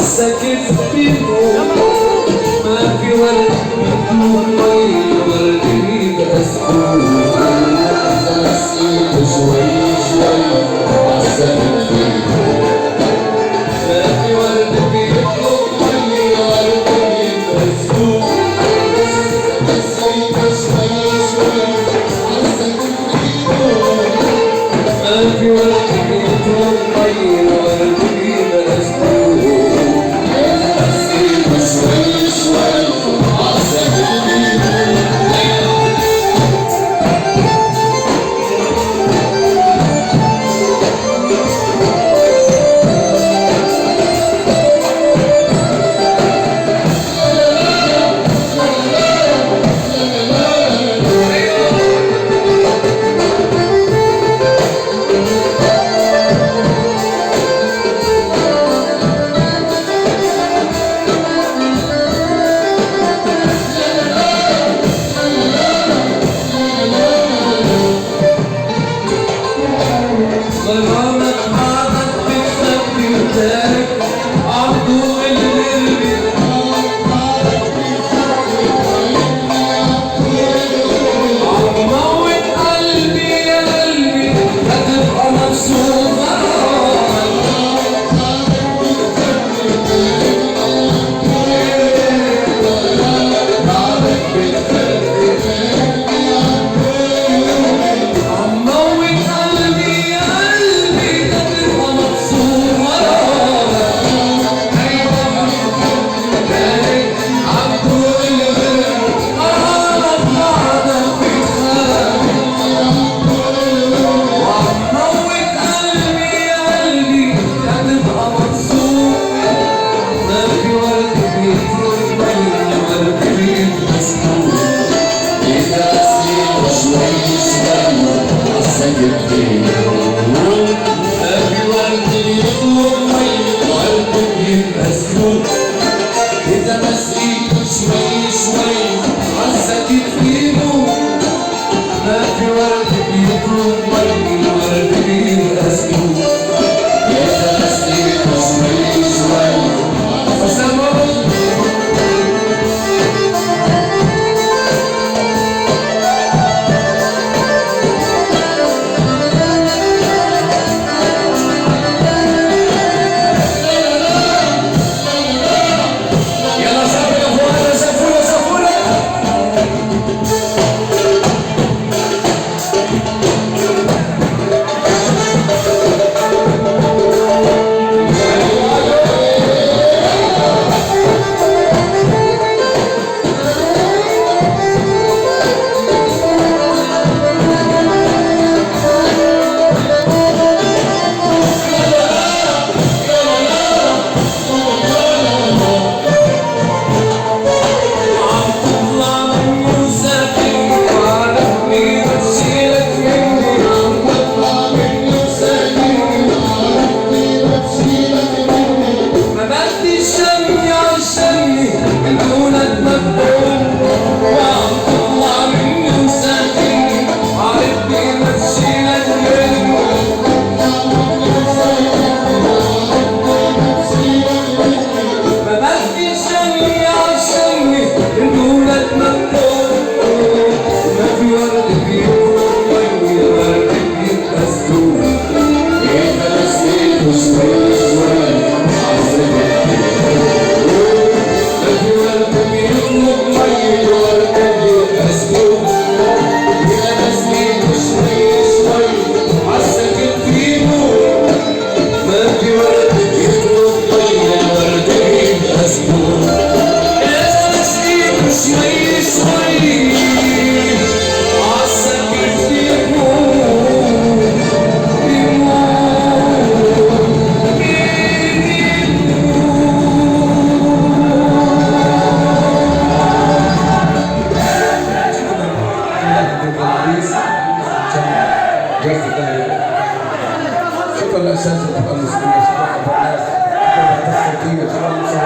عالسكت بيموت ما في ورد بدون مي ورد بأسبوع نسيت شوي شوي عالسكت بيموت ما في ورد بيطلب مي ورد بأسبوع نسيت شوي شوي عالسكت بيموت ما في ورد بيطلب مي ورد بأسبوع نسيت شوي شوي عالسكت بيموت غرامك عادت بتخبي وتارك عضو القلبي عم موت قلبي يا قلبي هتبقى مبسوط إذا نسيت شوي شوي عالسكت بيموت ما في ورد بيطلب مي ورد بأسبوع إذا نسيت شوي شوي يلا سافونا فوقنا سافونا شكرا لأساتذة المسؤولين، شكرا للناس، شكرا للتسجيل، شكرا